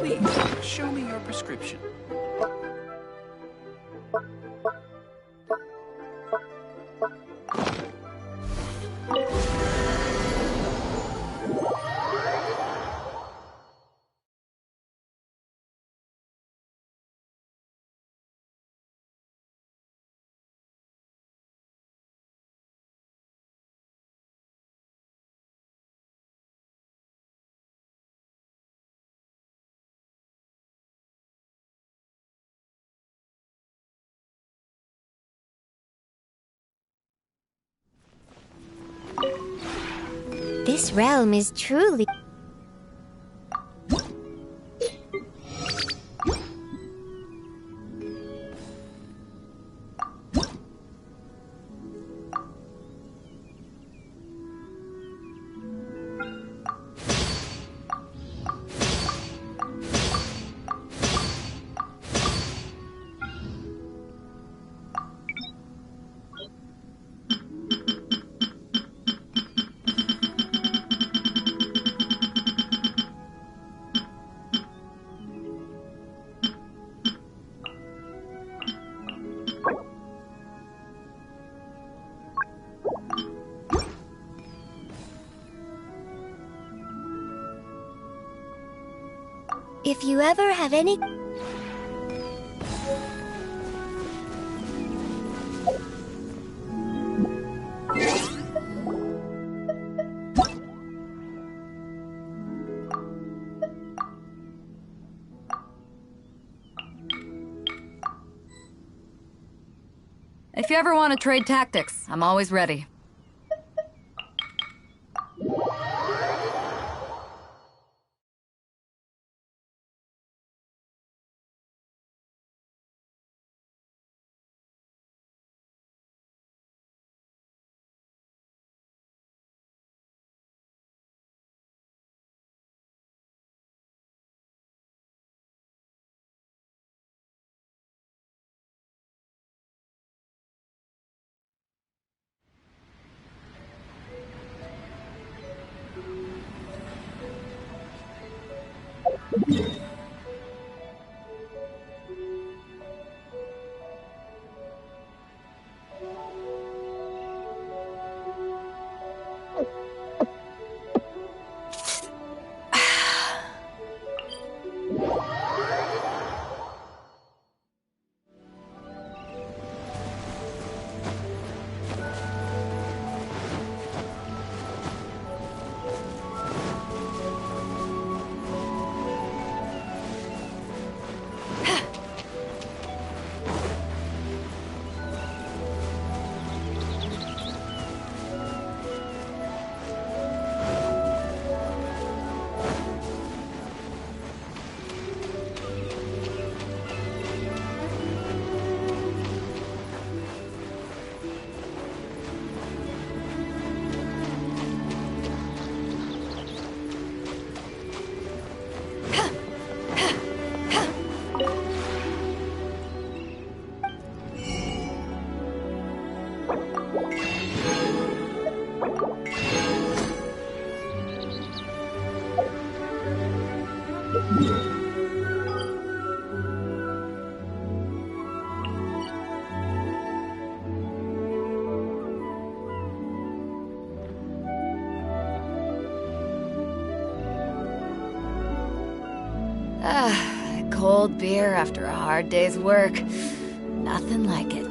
Please, show me your prescription. This realm is truly... If you ever have any... If you ever want to trade tactics, I'm always ready. Cold beer after a hard day's work. Nothing like it.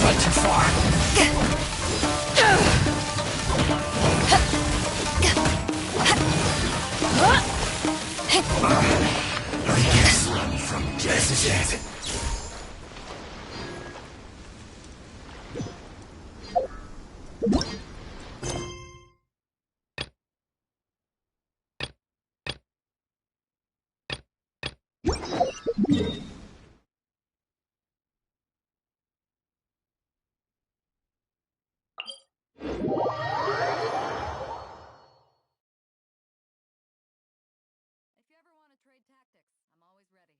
Not too far. I guess run from death yet. If you ever want to trade tactics, I'm always ready.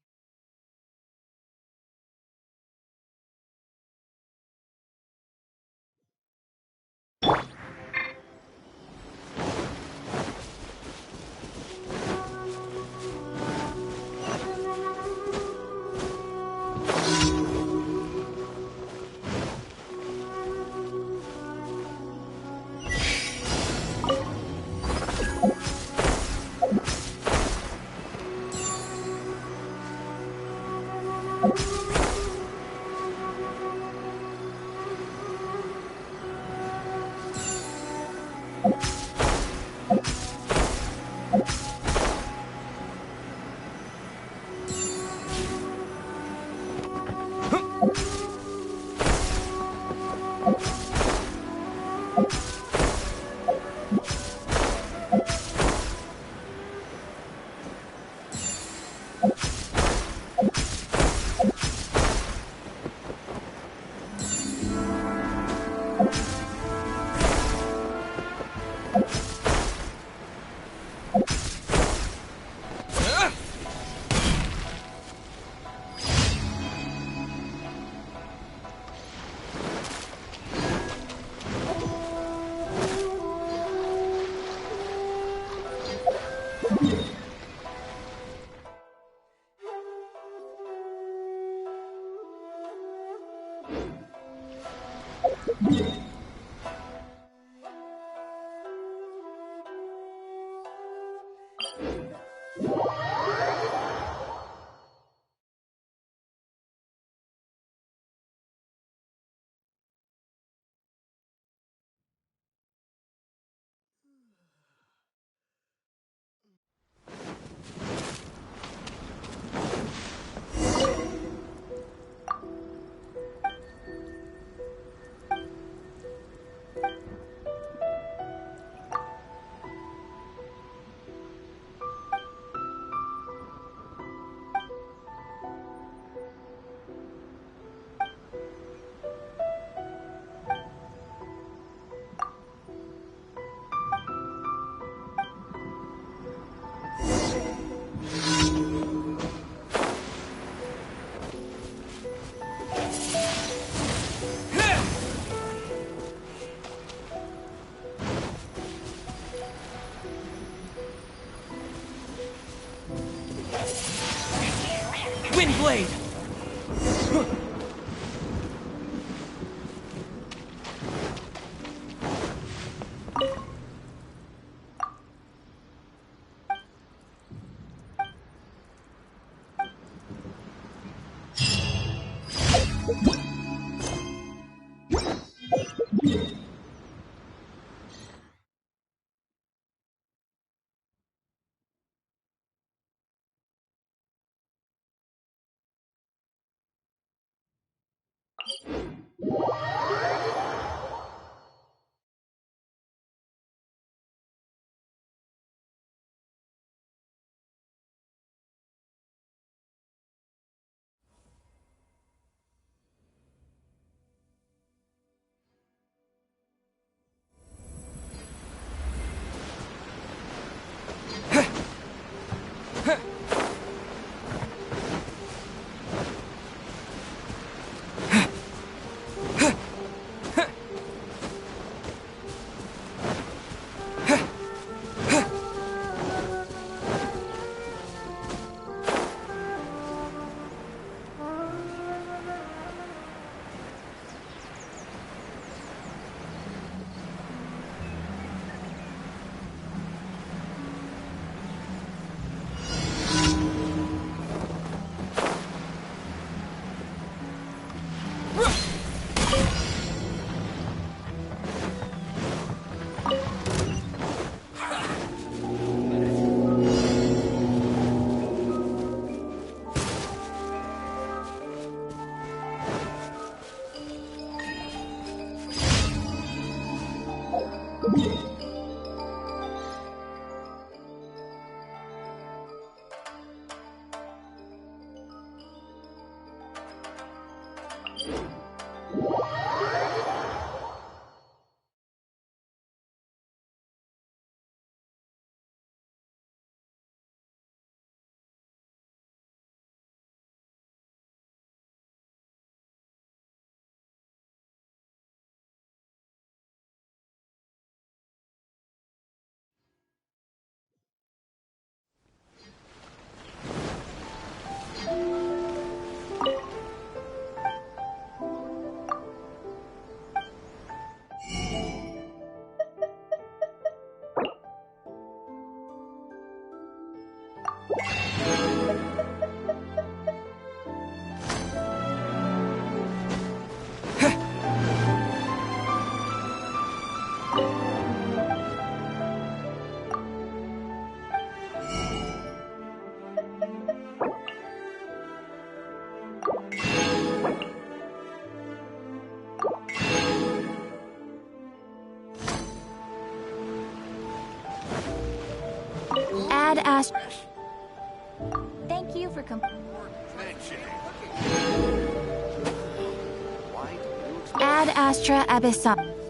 Windblade! Add Astra. Thank you for Add Astra Abyssal.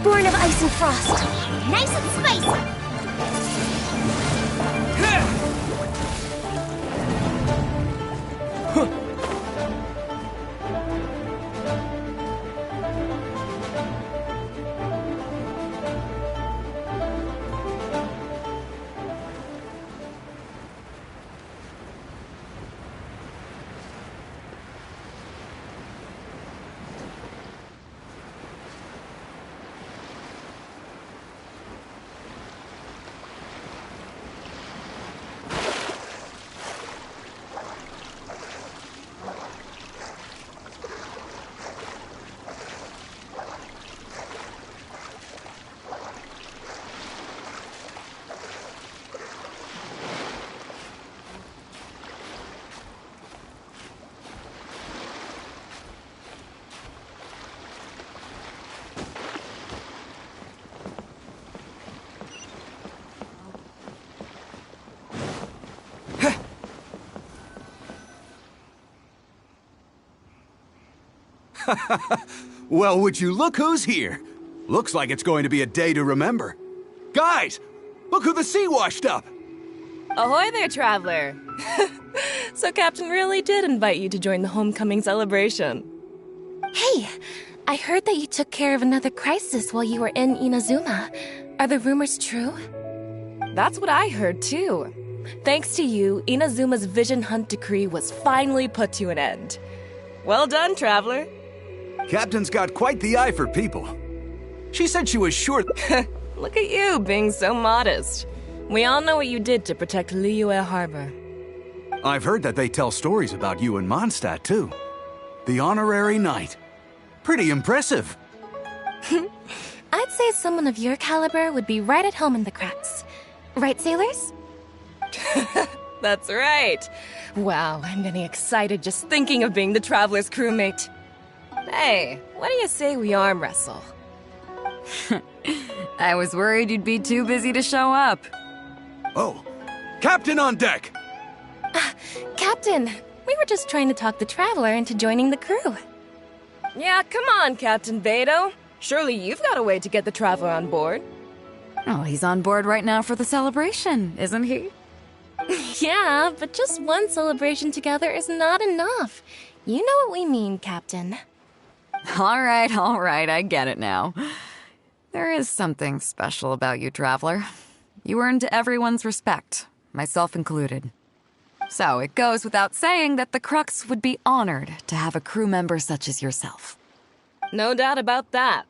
Born of ice and frost. Nice and spicy. Well, would you look who's here? Looks like it's going to be a day to remember. Guys, look who the sea washed up! Ahoy there, traveler! So Captain really did invite you to join the homecoming celebration. Hey, I heard that you took care of another crisis while you were in Inazuma. Are the rumors true? That's what I heard, too. Thanks to you, Inazuma's Vision Hunt decree was finally put to an end. Well done, traveler. Captain's got quite the eye for people. She said she was sure... Look at you, being so modest. We all know what you did to protect Liyue Harbor. I've heard that they tell stories about you in Mondstadt, too. The honorary knight. Pretty impressive. I'd say someone of your caliber would be right at home in the cracks. Right, sailors? That's right. Wow, I'm getting excited just thinking of being the traveler's crewmate. Hey, what do you say we arm wrestle? I was worried you'd be too busy to show up. Oh, Captain on deck! Captain, we were just trying to talk the traveler into joining the crew. Yeah, come on, Captain Beto. Surely you've got a way to get the traveler on board. Oh, he's on board right now for the celebration, isn't he? Yeah, but just one celebration together is not enough. You know what we mean, Captain. All right, I get it now. There is something special about you, traveler. You earned everyone's respect, myself included. So it goes without saying that the Crux would be honored to have a crew member such as yourself. No doubt about that.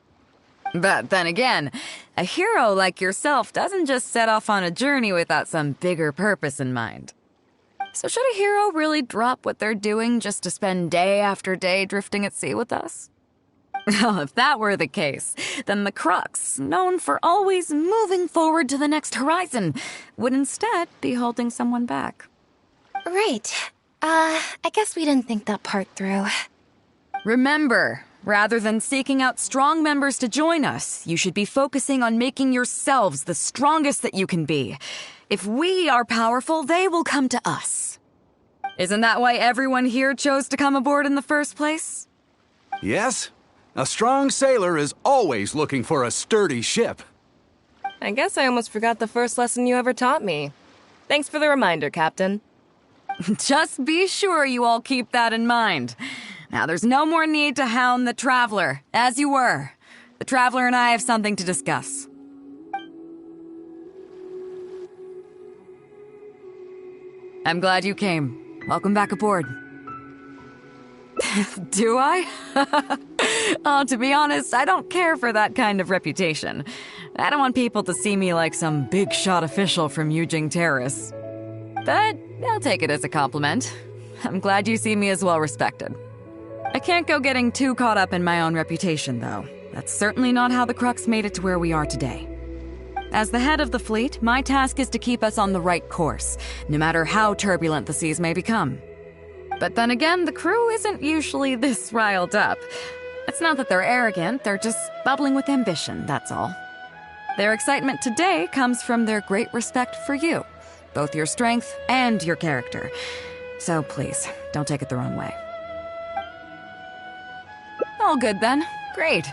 But then again, a hero like yourself doesn't just set off on a journey without some bigger purpose in mind. So should a hero really drop what they're doing just to spend day after day drifting at sea with us? Well, if that were the case, then the Crux, known for always moving forward to the next horizon, would instead be holding someone back. Right. I guess we didn't think that part through. Remember, rather than seeking out strong members to join us, you should be focusing on making yourselves the strongest that you can be. If we are powerful, they will come to us. Isn't that why everyone here chose to come aboard in the first place? Yes, a strong sailor is always looking for a sturdy ship. I guess I almost forgot the first lesson you ever taught me. Thanks for the reminder, Captain. Just be sure you all keep that in mind. Now, there's no more need to hound the Traveler, as you were. The Traveler and I have something to discuss. I'm glad you came. Welcome back aboard. Do I? Oh, to be honest, I don't care for that kind of reputation. I don't want people to see me like some big shot official from Yujing Terrace. But I'll take it as a compliment. I'm glad you see me as well respected. I can't go getting too caught up in my own reputation, though. That's certainly not how the Crux made it to where we are today. As the head of the fleet, my task is to keep us on the right course, no matter how turbulent the seas may become. But then again, the crew isn't usually this riled up. It's not that they're arrogant, they're just bubbling with ambition, that's all. Their excitement today comes from their great respect for you, both your strength and your character. So please, don't take it the wrong way. All good then. Great.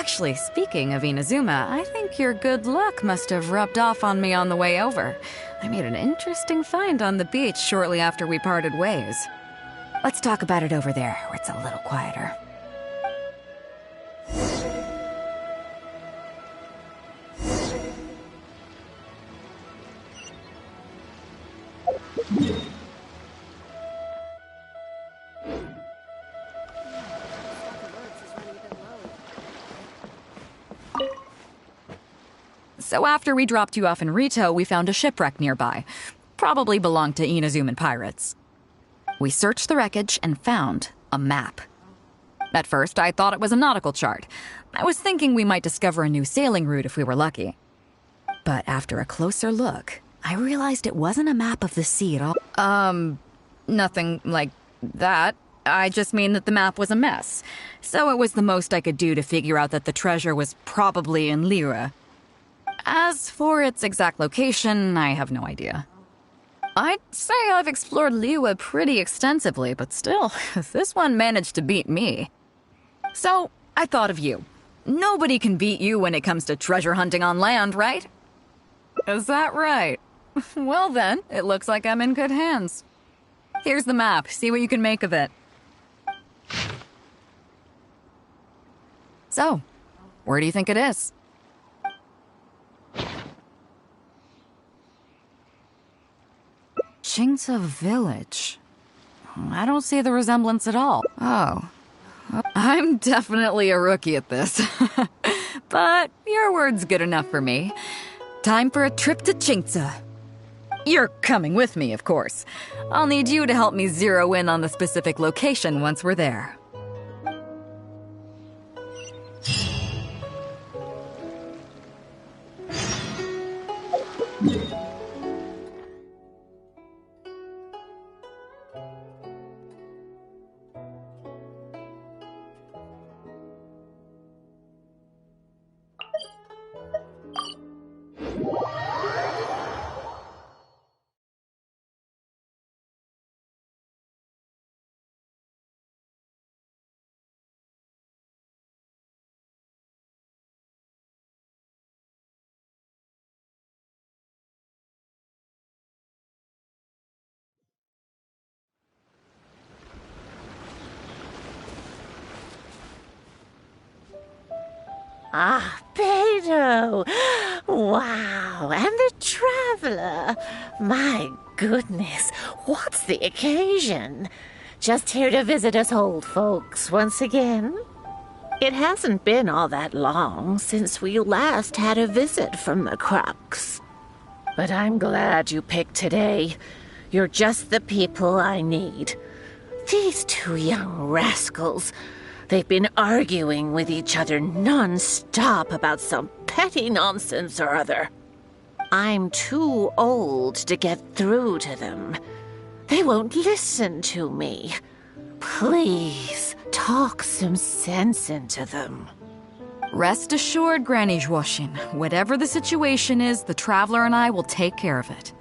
Actually, speaking of Inazuma, I think your good luck must have rubbed off on me on the way over. I made an interesting find on the beach shortly after we parted ways. Let's talk about it over there, where it's a little quieter. So after we dropped you off in Rito, we found a shipwreck nearby. Probably belonged to Inazuman pirates. We searched the wreckage and found a map. At first, I thought it was a nautical chart. I was thinking we might discover a new sailing route if we were lucky. But after a closer look, I realized it wasn't a map of the sea at all. Nothing like that. I just mean that the map was a mess. So it was the most I could do to figure out that the treasure was probably in Lyra. As for its exact location, I have no idea. I'd say I've explored Liyue pretty extensively, but still, this one managed to beat me. So, I thought of you. Nobody can beat you when it comes to treasure hunting on land, right? Is that right? Well then, it looks like I'm in good hands. Here's the map. See what you can make of it. So, where do you think it is? Qingce Village. I don't see the resemblance at all. Oh. I'm definitely a rookie at this. But your word's good enough for me. Time for a trip to Qingce. You're coming with me, of course. I'll need you to help me zero in on the specific location once we're there. Ah, Beto! Wow, and the Traveler! My goodness, what's the occasion? Just here to visit us old folks once again? It hasn't been all that long since we last had a visit from the Crux. But I'm glad you picked today. You're just the people I need. These two young rascals... They've been arguing with each other non-stop about some petty nonsense or other. I'm too old to get through to them. They won't listen to me. Please, talk some sense into them. Rest assured, Granny Zhuoxin. Whatever the situation is, the Traveler and I will take care of it.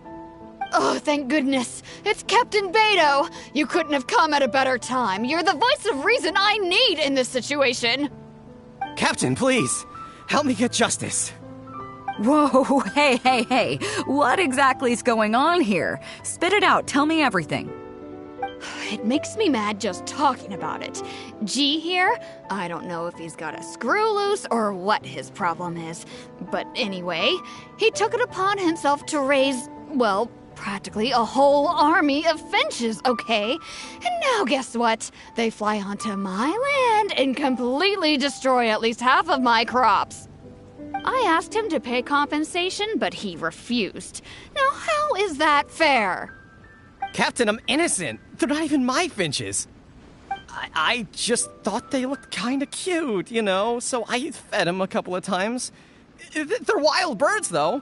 Oh, thank goodness. It's Captain Beto. You couldn't have come at a better time. You're the voice of reason I need in this situation. Captain, please, help me get justice. Whoa, hey. What exactly is going on here? Spit it out, tell me everything. It makes me mad just talking about it. G here, I don't know if he's got a screw loose or what his problem is. But anyway, he took it upon himself to raise, well, practically a whole army of finches, okay? And now guess what? They fly onto my land and completely destroy at least half of my crops. I asked him to pay compensation, but he refused. Now how is that fair? Captain, I'm innocent. They're not even my finches. I just thought they looked kind of cute, you know, so I fed them a couple of times. They're wild birds, though.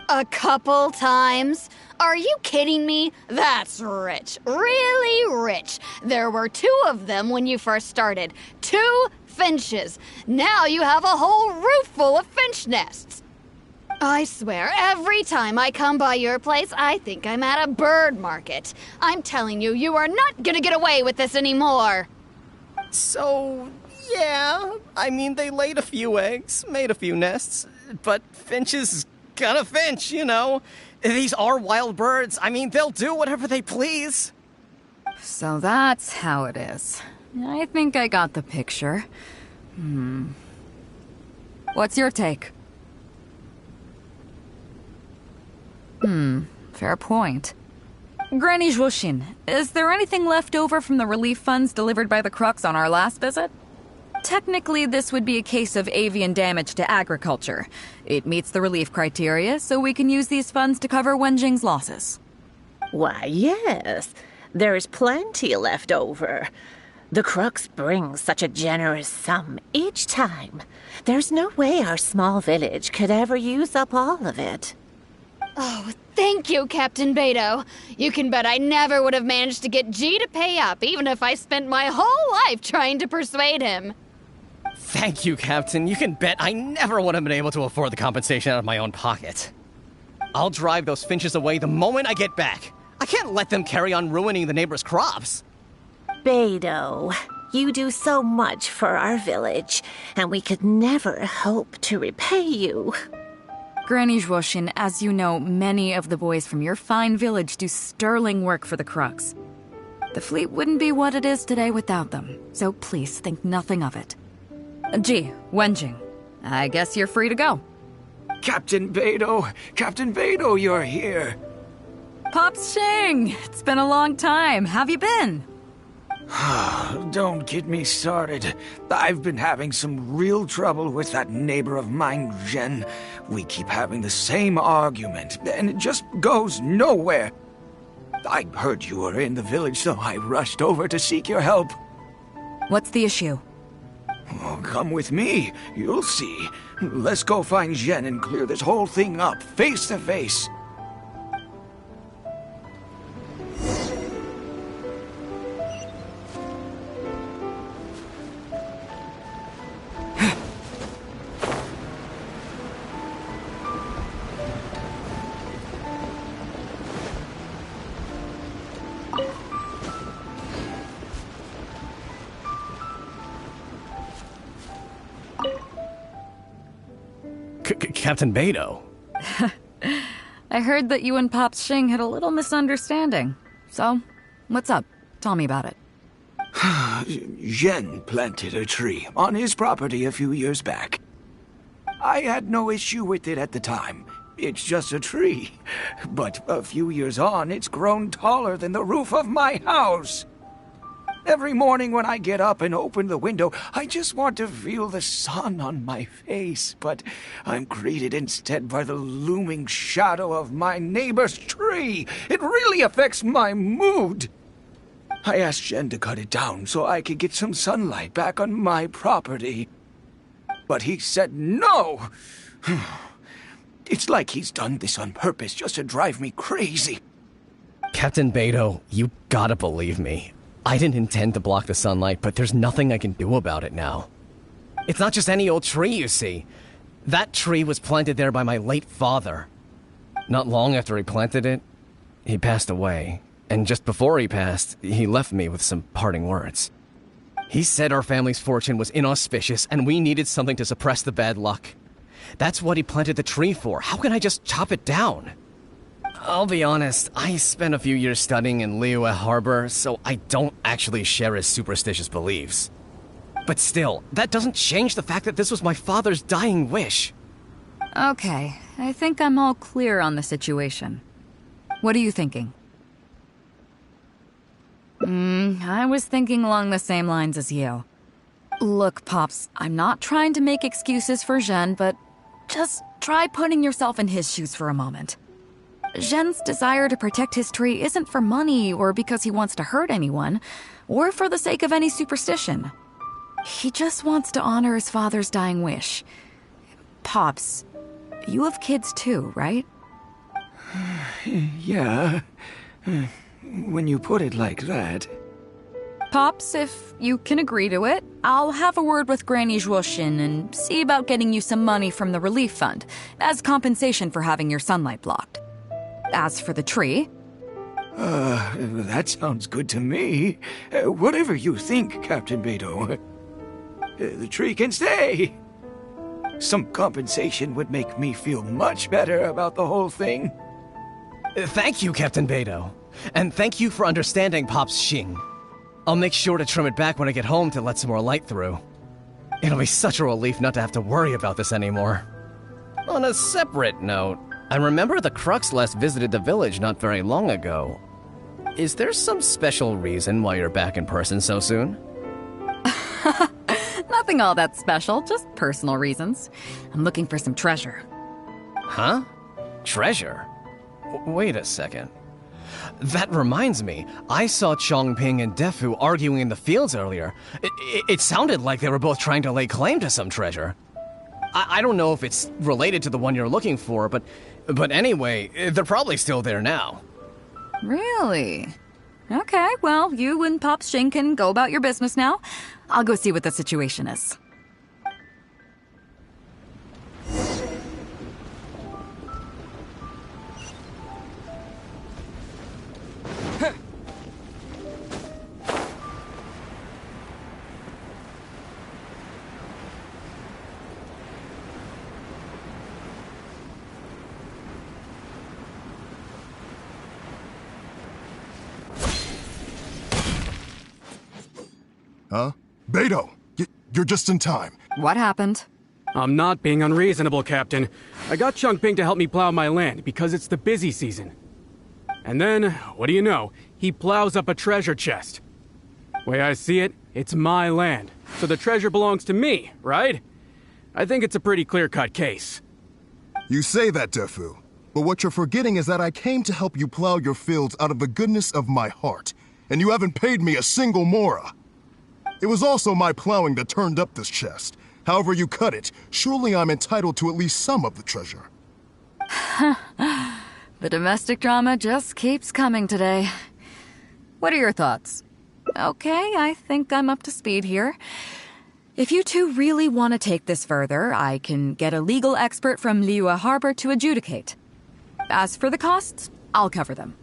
A couple times? Are you kidding me? That's rich. Really rich. There were 2 of them when you first started. 2 finches. Now you have a whole roof full of finch nests. I swear, every time I come by your place, I think I'm at a bird market. I'm telling you, you are not gonna get away with this anymore. So, yeah, I mean, they laid a few eggs, made a few nests, but finches gonna finch, you know. These are wild birds. I mean, they'll do whatever they please. So that's how it is. I think I got the picture. What's your take? Fair point. Granny Zhushin, is there anything left over from the relief funds delivered by the Crux on our last visit? Technically, this would be a case of avian damage to agriculture. It meets the relief criteria, so we can use these funds to cover Wenjing's losses. Why, yes. There's plenty left over. The Crux brings such a generous sum each time. There's no way our small village could ever use up all of it. Oh, thank you, Captain Beto. You can bet I never would have managed to get G to pay up, even if I spent my whole life trying to persuade him. Thank you, Captain. You can bet I never would have been able to afford the compensation out of my own pocket. I'll drive those finches away the moment I get back. I can't let them carry on ruining the neighbors' crops. Beto, you do so much for our village, and we could never hope to repay you. Granny Zhushin, as you know, many of the boys from your fine village do sterling work for the Crux. The fleet wouldn't be what it is today without them, so please think nothing of it. Gee, Wenjing, I guess you're free to go. Captain Beto, you're here. Pops Shing, it's been a long time. Have you been? Don't get me started. I've been having some real trouble with that neighbor of mine, Jen. We keep having the same argument, and it just goes nowhere. I heard you were in the village, so I rushed over to seek your help. What's the issue? Oh, come with me. You'll see. Let's go find Jen and clear this whole thing up, face to face. Captain Beto. I heard that you and Pops Shing had a little misunderstanding. So, what's up? Tell me about it. Jen planted a tree on his property a few years back. I had no issue with it at the time. It's just a tree. But a few years on, it's grown taller than the roof of my house. Every morning when I get up and open the window, I just want to feel the sun on my face, but I'm greeted instead by the looming shadow of my neighbor's tree. It really affects my mood. I asked Jen to cut it down so I could get some sunlight back on my property. But he said no. It's like he's done this on purpose just to drive me crazy. Captain Beto, you gotta believe me. I didn't intend to block the sunlight, but there's nothing I can do about it now. It's not just any old tree, you see. That tree was planted there by my late father. Not long after he planted it, he passed away. And just before he passed, he left me with some parting words. He said our family's fortune was inauspicious and we needed something to suppress the bad luck. That's what he planted the tree for. How can I just chop it down? I'll be honest, I spent a few years studying in Liyue Harbor, so I don't actually share his superstitious beliefs. But still, that doesn't change the fact that this was my father's dying wish. Okay, I think I'm all clear on the situation. What are you thinking? I was thinking along the same lines as you. Look, Pops, I'm not trying to make excuses for Zhen, but just try putting yourself in his shoes for a moment. Zhen's desire to protect his tree isn't for money or because he wants to hurt anyone, or for the sake of any superstition. He just wants to honor his father's dying wish. Pops, you have kids too, right? Yeah, when you put it like that. Pops, if you can agree to it, I'll have a word with Granny Zhushin and see about getting you some money from the relief fund as compensation for having your sunlight blocked. As for the tree... That sounds good to me. Whatever you think, Captain Beto. the tree can stay. Some compensation would make me feel much better about the whole thing. Thank you, Captain Beidou. And thank you for understanding Pop's Xing. I'll make sure to trim it back when I get home to let some more light through. It'll be such a relief not to have to worry about this anymore. On a separate note, I remember the Crux last visited the village not very long ago. Is there some special reason why you're back in person so soon? Nothing all that special, just personal reasons. I'm looking for some treasure. Huh? Treasure? Wait a second. That reminds me, I saw Chongping and Defu arguing in the fields earlier. It sounded like they were both trying to lay claim to some treasure. I don't know if it's related to the one you're looking for, but anyway, they're probably still there now. Really? Okay, well, you and Pop Xing can go about your business now. I'll go see what the situation is. Huh? Beidou, you're just in time. What happened? I'm not being unreasonable, Captain. I got Chongping to help me plow my land because it's the busy season. And then, what do you know? He plows up a treasure chest. Way I see it, it's my land, so the treasure belongs to me, right? I think it's a pretty clear-cut case. You say that, Defu, but what you're forgetting is that I came to help you plow your fields out of the goodness of my heart, and you haven't paid me a single mora. It was also my plowing that turned up this chest. However you cut it, surely I'm entitled to at least some of the treasure. The domestic drama just keeps coming today. What are your thoughts? Okay, I think I'm up to speed here. If you two really want to take this further, I can get a legal expert from Liyue Harbor to adjudicate. As for the costs, I'll cover them.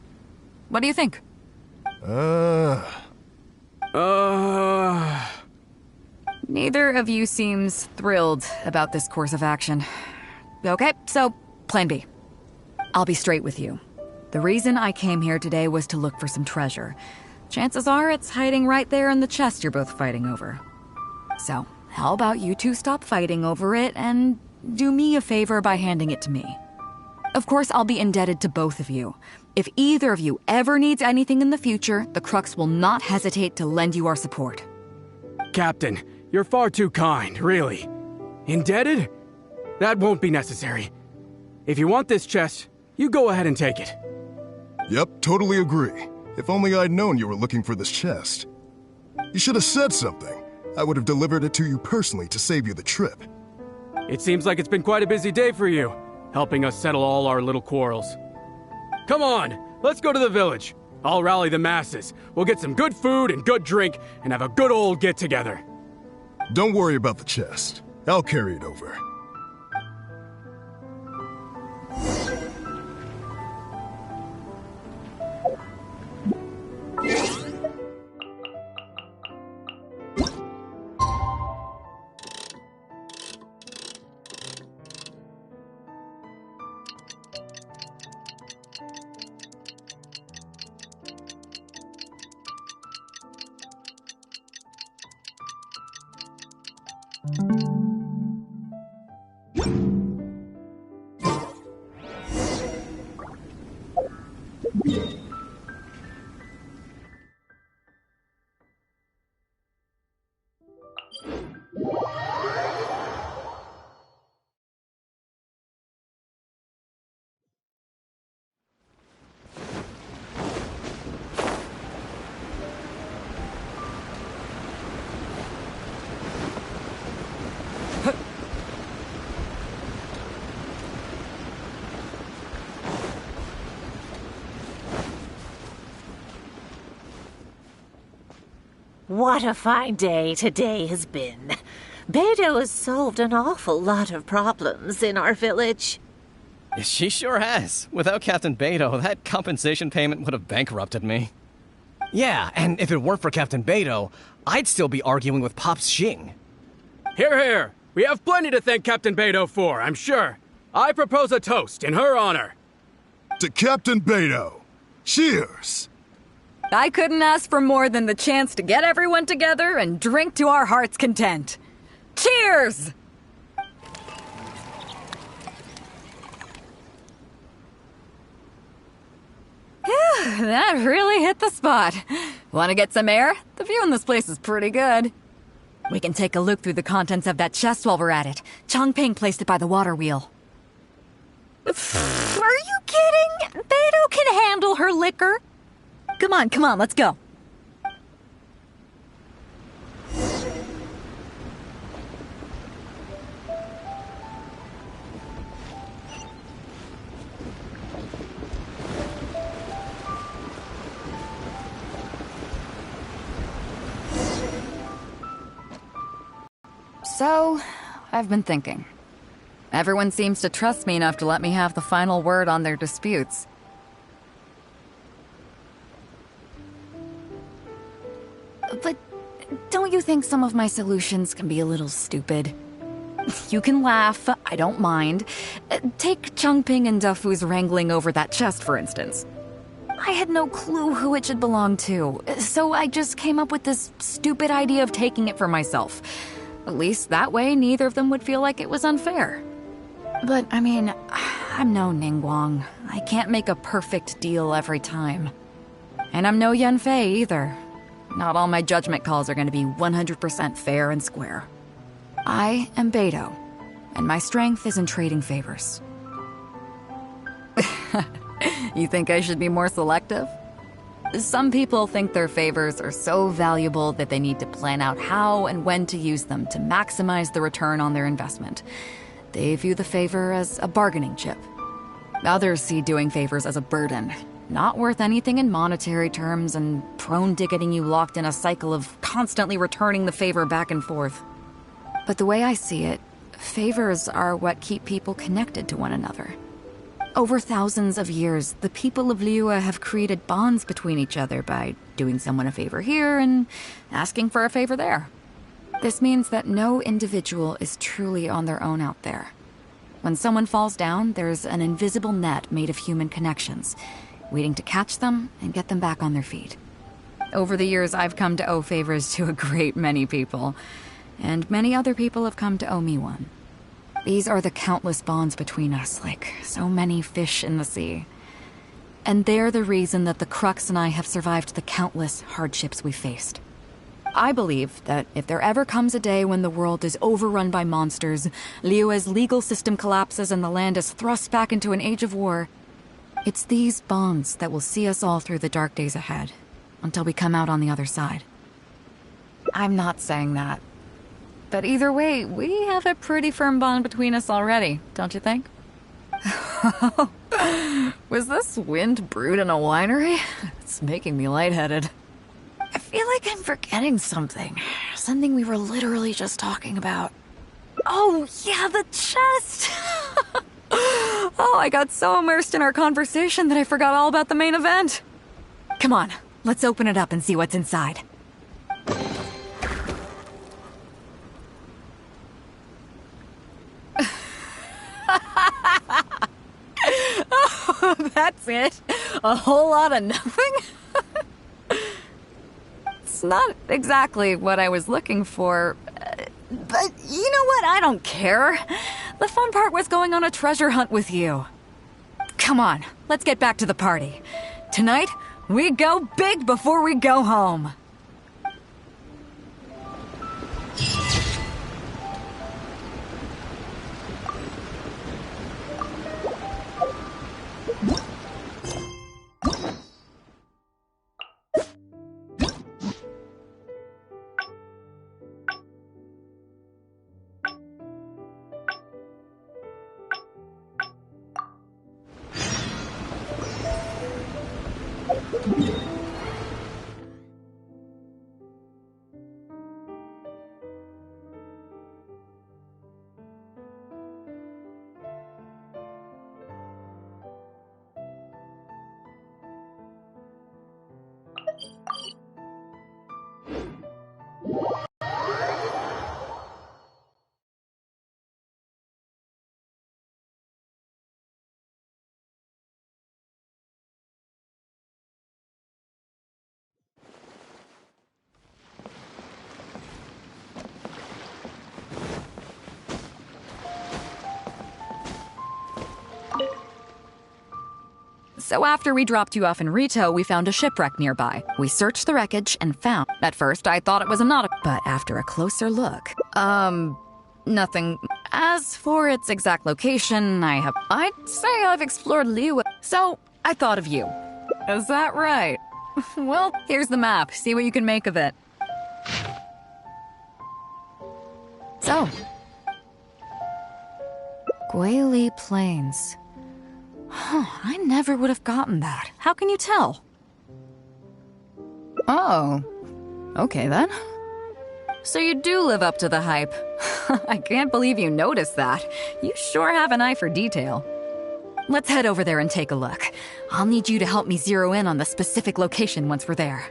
What do you think? Neither of you seems thrilled about this course of action. Okay, so plan B. I'll be straight with you. The reason I came here today was to look for some treasure. Chances are it's hiding right there in the chest you're both fighting over. So, how about you two stop fighting over it and do me a favor by handing it to me? Of course, I'll be indebted to both of you. If either of you ever needs anything in the future, the Crux will not hesitate to lend you our support. Captain, you're far too kind, really. Indebted? That won't be necessary. If you want this chest, you go ahead and take it. Yep, totally agree. If only I'd known you were looking for this chest. You should have said something. I would have delivered it to you personally to save you the trip. It seems like it's been quite a busy day for you, helping us settle all our little quarrels. Come on, let's go to the village. I'll rally the masses. We'll get some good food and good drink and have a good old get-together. Don't worry about the chest. I'll carry it over. What a fine day today has been. Beidou has solved an awful lot of problems in our village. She sure has. Without Captain Beidou, that compensation payment would have bankrupted me. Yeah, and if it weren't for Captain Beidou, I'd still be arguing with Pop Xing. Hear, hear. We have plenty to thank Captain Beto for, I'm sure. I propose a toast in her honor. To Captain Beto. Cheers! I couldn't ask for more than the chance to get everyone together and drink to our heart's content. Cheers! Phew, that really hit the spot. Want to get some air? The view in this place is pretty good. We can take a look through the contents of that chest while we're at it. Chongping placed it by the water wheel. Are you kidding? Beto can handle her liquor. Come on, let's go. So, I've been thinking. Everyone seems to trust me enough to let me have the final word on their disputes. But don't you think some of my solutions can be a little stupid? You can laugh, I don't mind. Take Chongping and Defu's wrangling over that chest, for instance. I had no clue who it should belong to, so I just came up with this stupid idea of taking it for myself. At least that way, neither of them would feel like it was unfair. But, I mean, I'm no Ningguang. I can't make a perfect deal every time. And I'm no Yanfei either. Not all my judgment calls are going to be 100% fair and square. I am Beto, and my strength is in trading favors. You think I should be more selective? Some people think their favors are so valuable that they need to plan out how and when to use them to maximize the return on their investment. They view the favor as a bargaining chip. Others see doing favors as a burden, not worth anything in monetary terms and prone to getting you locked in a cycle of constantly returning the favor back and forth. But the way I see it, favors are what keep people connected to one another. Over thousands of years, the people of Liyue have created bonds between each other by doing someone a favor here and asking for a favor there. This means that no individual is truly on their own out there. When someone falls down, there's an invisible net made of human connections, waiting to catch them and get them back on their feet. Over the years, I've come to owe favors to a great many people, and many other people have come to owe me one. These are the countless bonds between us, like so many fish in the sea. And they're the reason that the Crux and I have survived the countless hardships we faced. I believe that if there ever comes a day when the world is overrun by monsters, Liyue's legal system collapses and the land is thrust back into an age of war, it's these bonds that will see us all through the dark days ahead, until we come out on the other side. I'm not saying that. But either way, we have a pretty firm bond between us already, don't you think? Was this wind brewed in a winery? It's making me lightheaded. I feel like I'm forgetting something. Something we were literally just talking about. Oh, yeah, the chest! Oh, I got so immersed in our conversation that I forgot all about the main event. Come on, let's open it up and see what's inside. Oh, that's it? A whole lot of nothing? It's not exactly what I was looking for, but you know what? I don't care. The fun part was going on a treasure hunt with you. Come on, let's get back to the party. Tonight, we go big before we go home. So after we dropped you off in Rito, we found a shipwreck nearby. We searched the wreckage and found... At first, I thought it was a nautical... But after a closer look... Nothing. As for its exact location, I'd say I've explored Liu... So, I thought of you. Is that right? Well, here's the map. See what you can make of it. So... Guili Plains. Huh, I never would have gotten that. How can you tell? Oh. Okay, then. So you do live up to the hype. I can't believe you noticed that. You sure have an eye for detail. Let's head over there and take a look. I'll need you to help me zero in on the specific location once we're there.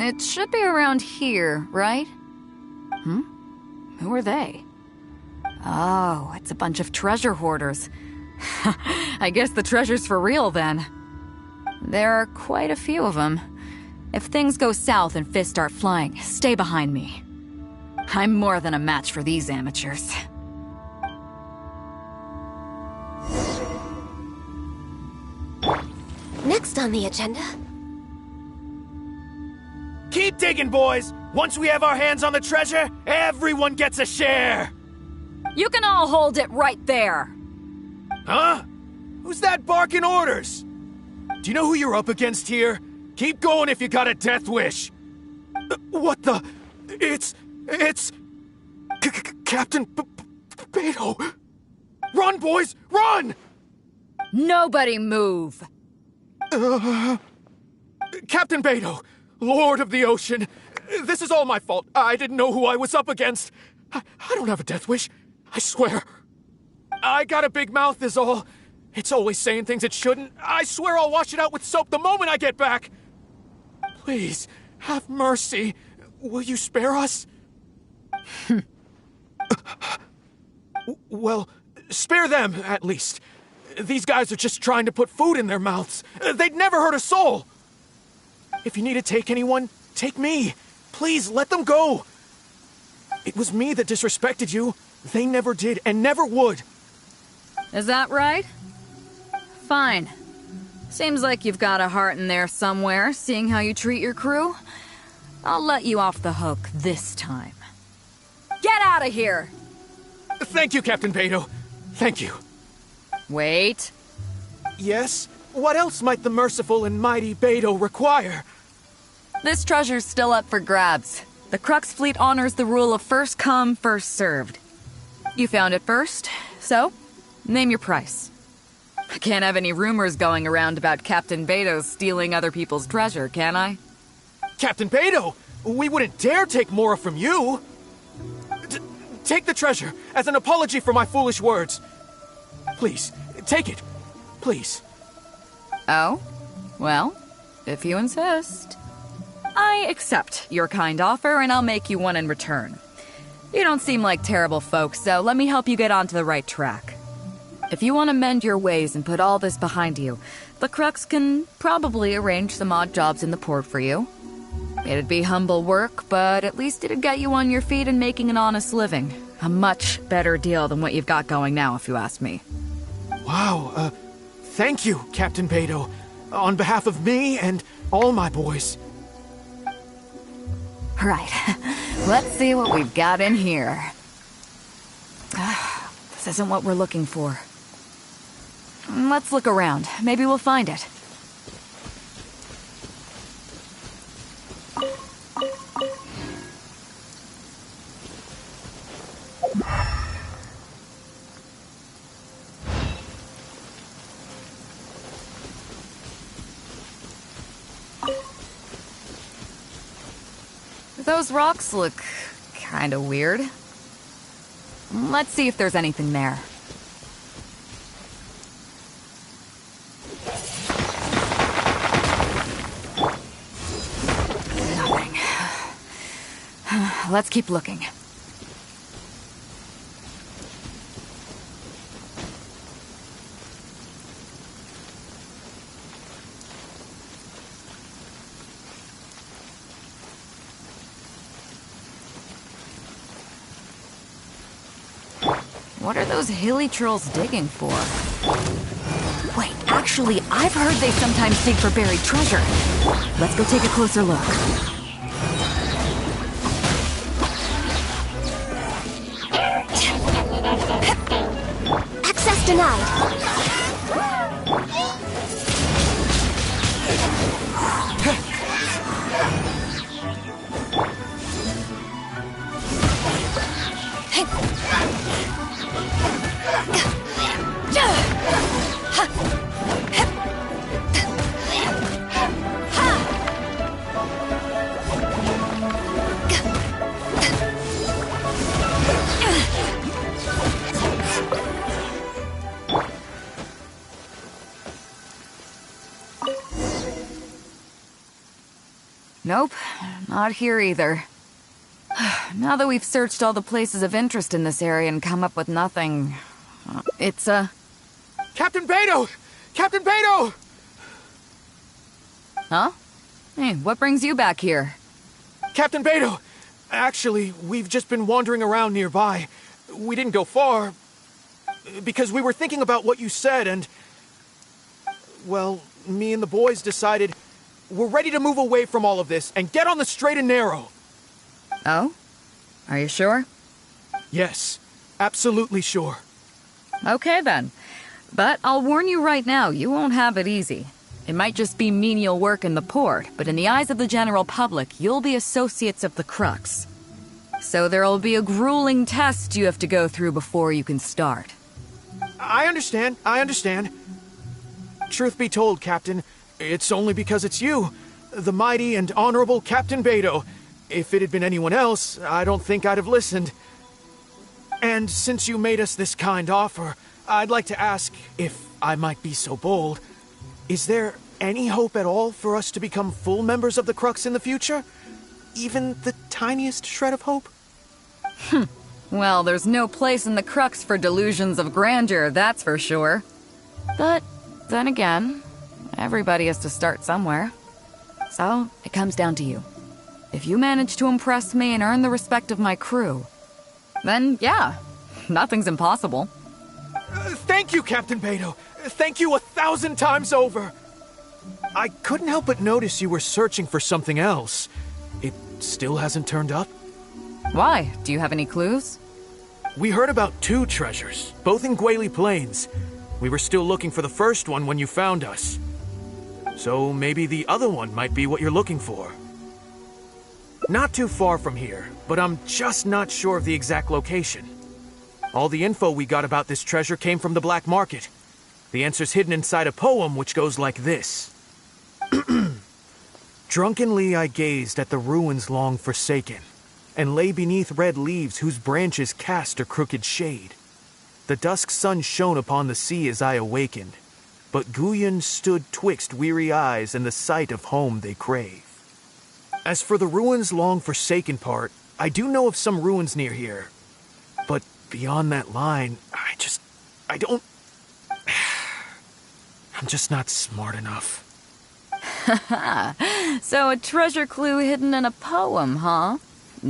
It should be around here, right? Who are they? Oh, it's a bunch of treasure hoarders. I guess the treasure's for real, then. There are quite a few of them. If things go south and fists start flying, stay behind me. I'm more than a match for these amateurs. Next on the agenda... Keep digging, boys! Once we have our hands on the treasure, everyone gets a share! You can all hold it right there! Huh? Who's that barking orders? Do you know who you're up against here? Keep going if you got a death wish! What the... It's... Captain Beto! Run, boys! Run! Nobody move! Captain Beto! Lord of the Ocean, this is all my fault. I didn't know who I was up against. I don't have a death wish. I swear. I got a big mouth is all. It's always saying things it shouldn't. I swear I'll wash it out with soap the moment I get back. Please, have mercy. Will you spare us? Well, spare them, at least. These guys are just trying to put food in their mouths. They'd never hurt a soul. If you need to take anyone, take me. Please, let them go. It was me that disrespected you. They never did and never would. Is that right? Fine. Seems like you've got a heart in there somewhere, seeing how you treat your crew. I'll let you off the hook this time. Get out of here! Thank you, Captain Beto. Thank you. Wait. Yes? What else might the merciful and mighty Beto require? This treasure's still up for grabs. The Crux fleet honors the rule of first come, first served. You found it first, so name your price. I can't have any rumors going around about Captain Beto stealing other people's treasure, can I? Captain Beto, we wouldn't dare take Mora from you. Take the treasure as an apology for my foolish words. Please, take it. Please. Oh? Well, if you insist. I accept your kind offer, and I'll make you one in return. You don't seem like terrible folks, so let me help you get onto the right track. If you want to mend your ways and put all this behind you, the Crux can probably arrange some odd jobs in the port for you. It'd be humble work, but at least it'd get you on your feet and making an honest living. A much better deal than what you've got going now, if you ask me. Wow, thank you, Captain Beto. On behalf of me and all my boys. Right. Let's see what we've got in here. This isn't what we're looking for. Let's look around. Maybe we'll find it. Those rocks look kinda weird. Let's see if there's anything there. Nothing. Let's keep looking. What are those hilly trolls digging for? Wait, actually, I've heard they sometimes dig for buried treasure. Let's go take a closer look. Access denied. Nope, not here either. Now that we've searched all the places of interest in this area and come up with nothing, it's Captain Beto! Captain Beto! Huh? Hey, what brings you back here? Captain Beto! Actually, we've just been wandering around nearby. We didn't go far, because we were thinking about what you said and... Well, me and the boys decided we're ready to move away from all of this and get on the straight and narrow. Oh? Are you sure? Yes, absolutely sure. Okay then. But I'll warn you right now, you won't have it easy. It might just be menial work in the port, but in the eyes of the general public, you'll be associates of the Crux. So there'll be a grueling test you have to go through before you can start. I understand. Truth be told, Captain, it's only because it's you, the mighty and honorable Captain Beto. If it had been anyone else, I don't think I'd have listened. And since you made us this kind offer, I'd like to ask, if I might be so bold, is there any hope at all for us to become full members of the Crux in the future? Even the tiniest shred of hope? Well, there's no place in the Crux for delusions of grandeur, that's for sure. But then again, everybody has to start somewhere. So, it comes down to you. If you manage to impress me and earn the respect of my crew, then yeah, nothing's impossible. Thank you, Captain Beto. Thank you 1,000 times over. I couldn't help but notice you were searching for something else. It still hasn't turned up? Why? Do you have any clues? We heard about 2 treasures, both in Gwaley Plains. We were still looking for the first one when you found us. So maybe the other one might be what you're looking for. Not too far from here, but I'm just not sure of the exact location. All the info we got about this treasure came from the black market. The answer's hidden inside a poem which goes like this. Drunkenly I gazed at the ruins long forsaken, and lay beneath red leaves whose branches cast a crooked shade. The dusk sun shone upon the sea as I awakened, but Guyon stood twixt weary eyes and the sight of home they crave. As for the ruins long forsaken part, I do know of some ruins near here. But beyond that line, I don't... I'm just not smart enough. So a treasure clue hidden in a poem, huh?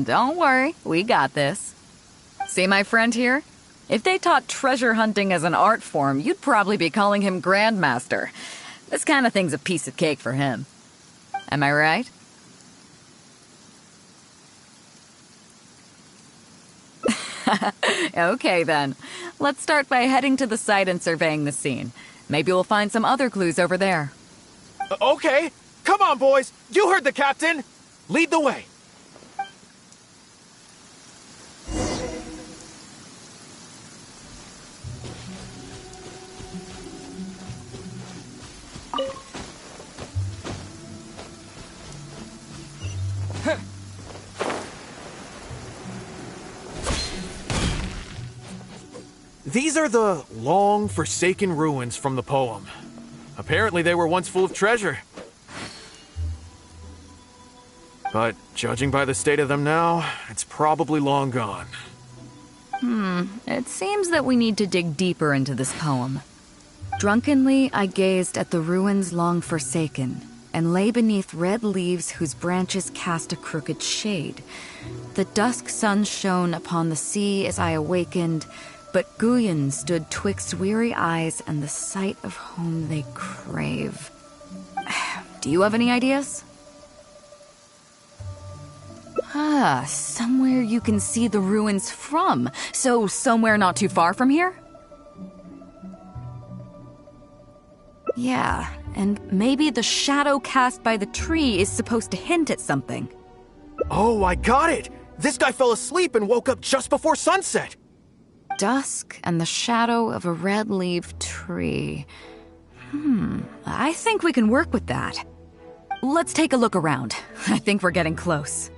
Don't worry, we got this. See my friend here? If they taught treasure hunting as an art form, you'd probably be calling him Grandmaster. This kind of thing's a piece of cake for him. Am I right? Okay then. Let's start by heading to the site and surveying the scene. Maybe we'll find some other clues over there. Okay. Come on, boys. You heard the captain. Lead the way. These are the long forsaken ruins from the poem. Apparently they were once full of treasure. But judging by the state of them now, it's probably long gone. It seems that we need to dig deeper into this poem. Drunkenly, I gazed at the ruins long forsaken, and lay beneath red leaves whose branches cast a crooked shade. The dusk sun shone upon the sea as I awakened, but Guyon stood twixt weary eyes and the sight of home they crave. Do you have any ideas? Somewhere you can see the ruins from. So somewhere not too far from here? Yeah, and maybe the shadow cast by the tree is supposed to hint at something. Oh, I got it! This guy fell asleep and woke up just before sunset! Dusk and the shadow of a red-leaved tree. I think we can work with that. Let's take a look around. I think we're getting close.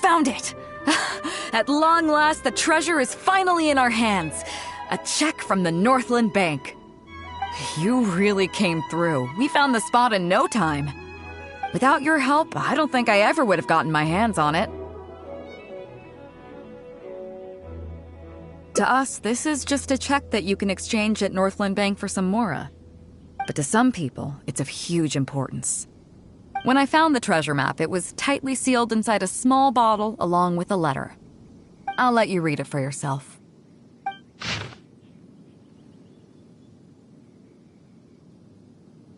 Found it! At long last, the treasure is finally in our hands. A check from the Northland Bank. You really came through. We found the spot in no time. Without your help, I don't think I ever would have gotten my hands on it. To us, this is just a check that you can exchange at Northland Bank for some Mora. But to some people, it's of huge importance. When I found the treasure map, it was tightly sealed inside a small bottle along with a letter. I'll let you read it for yourself.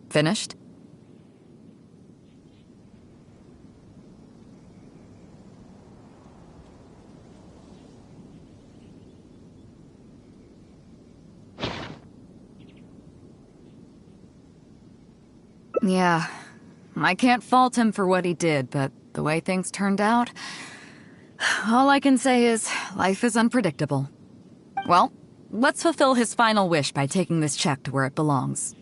Finished? Yeah, I can't fault him for what he did, but the way things turned out, all I can say is life is unpredictable. Well, let's fulfill his final wish by taking this check to where it belongs.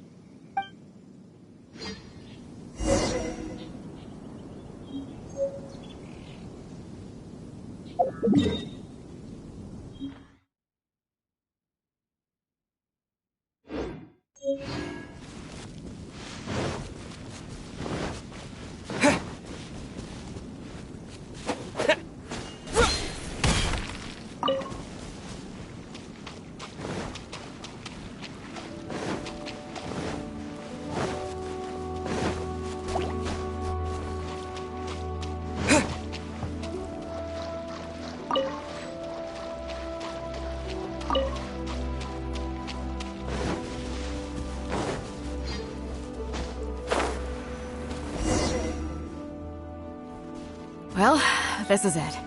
Well, this is it.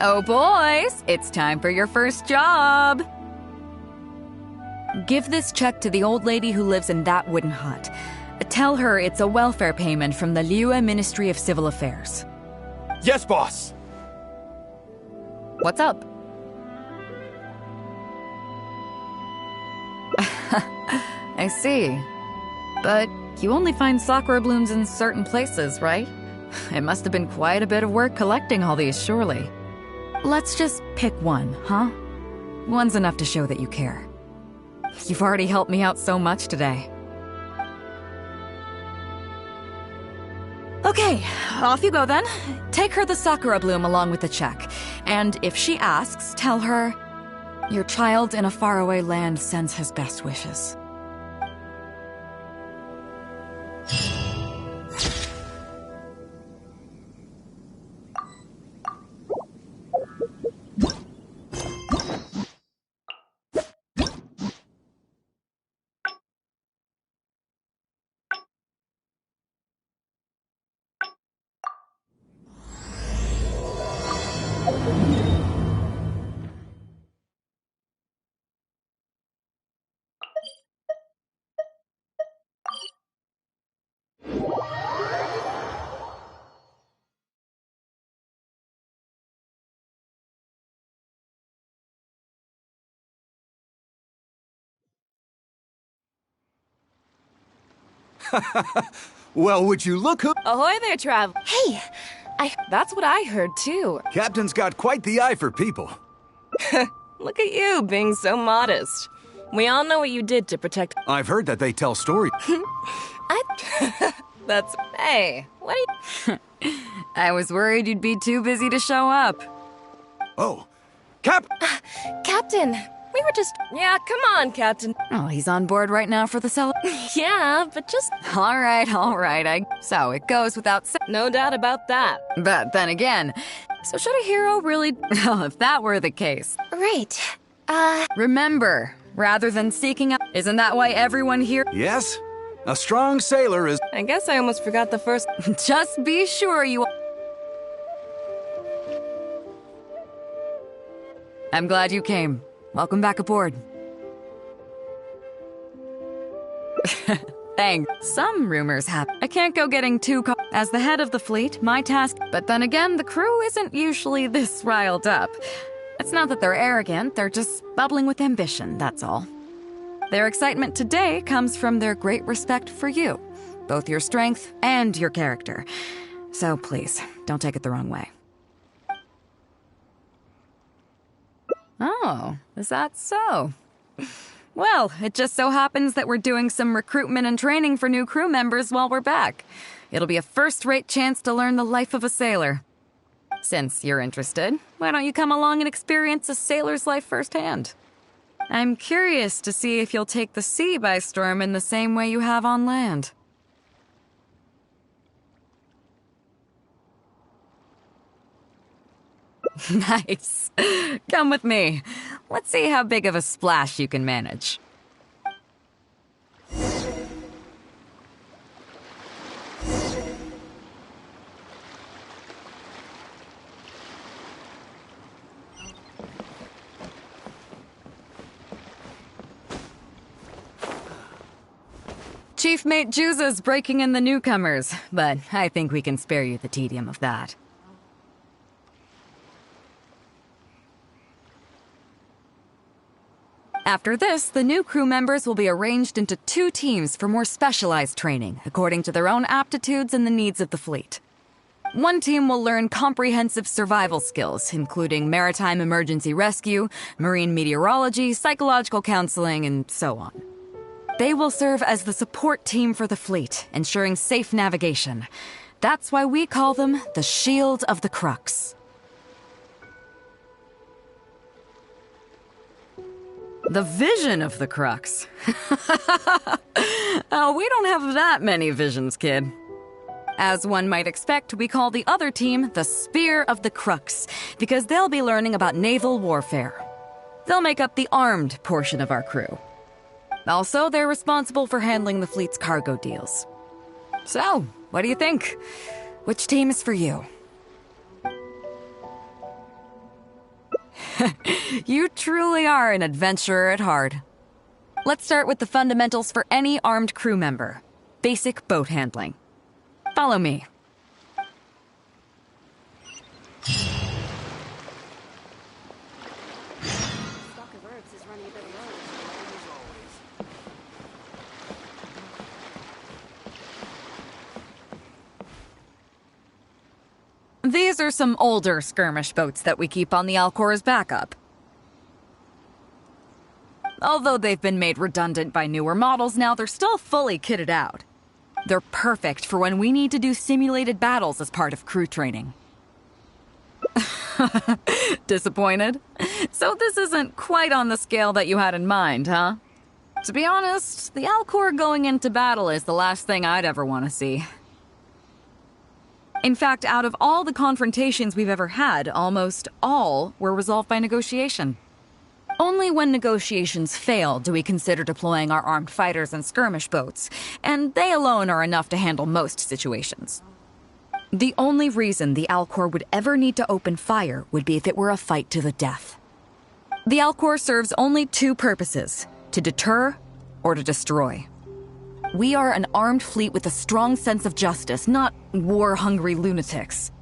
Oh, boys, it's time for your first job. Give this check to the old lady who lives in that wooden hut. Tell her it's a welfare payment from the Liyue Ministry of Civil Affairs. Yes, boss! What's up? I see. But you only find sakura blooms in certain places, right? It must have been quite a bit of work collecting all these, surely. Let's just pick one, huh? One's enough to show that you care. You've already helped me out so much today. Okay, off you go then. Take her the sakura bloom along with the check. And if she asks, tell her, your child in a faraway land sends his best wishes. Well, would you look who... Ahoy there, Trav. Hey, That's what I heard, too. Captain's got quite the eye for people. Look at you, being so modest. We all know what you did to protect... I've heard that they tell stories. Hey, what are you... I was worried you'd be too busy to show up. Oh, Captain, we were just... Yeah, come on, Captain. Oh, he's on board right now for the Yeah, but just... All right. So it goes without saying. No doubt about that. But then again, so should a hero really... Well, if that were the case. Right. Remember, rather than seeking out... Isn't that why everyone here... yes? A strong sailor is... I guess I almost forgot the first... Just be sure you... I'm glad you came. Welcome back aboard. Thanks. Some rumors happen. I can't go getting too as the head of the fleet, my task... But then again, the crew isn't usually this riled up. It's not that they're arrogant, they're just bubbling with ambition, that's all. Their excitement today comes from their great respect for you, both your strength and your character. So please, don't take it the wrong way. Oh, is that so? Well, it just so happens that we're doing some recruitment and training for new crew members while we're back. It'll be a first-rate chance to learn the life of a sailor. Since you're interested, why don't you come along and experience a sailor's life firsthand? I'm curious to see if you'll take the sea by storm in the same way you have on land. Nice. Come with me. Let's see how big of a splash you can manage. Chief Mate Juza's breaking in the newcomers, but I think we can spare you the tedium of that. After this, the new crew members will be arranged into 2 teams for more specialized training, according to their own aptitudes and the needs of the fleet. One team will learn comprehensive survival skills, including maritime emergency rescue, marine meteorology, psychological counseling, and so on. They will serve as the support team for the fleet, ensuring safe navigation. That's why we call them the Shield of the Crux. The vision of the Crux. Oh, we don't have that many visions, kid. As one might expect, we call the other team the Spear of the Crux, because they'll be learning about naval warfare. They'll make up the armed portion of our crew. Also, they're responsible for handling the fleet's cargo deals. So, what do you think? Which team is for you? You truly are an adventurer at heart. Let's start with the fundamentals for any armed crew member. Basic boat handling. Follow me. These are some older skirmish boats that we keep on the Alcor as backup. Although they've been made redundant by newer models now, they're still fully kitted out. They're perfect for when we need to do simulated battles as part of crew training. Disappointed? So this isn't quite on the scale that you had in mind, huh? To be honest, the Alcor going into battle is the last thing I'd ever want to see. In fact, out of all the confrontations we've ever had, almost all were resolved by negotiation. Only when negotiations fail do we consider deploying our armed fighters and skirmish boats, and they alone are enough to handle most situations. The only reason the Alcor would ever need to open fire would be if it were a fight to the death. The Alcor serves only 2 purposes: to deter or to destroy. We are an armed fleet with a strong sense of justice, not war-hungry lunatics.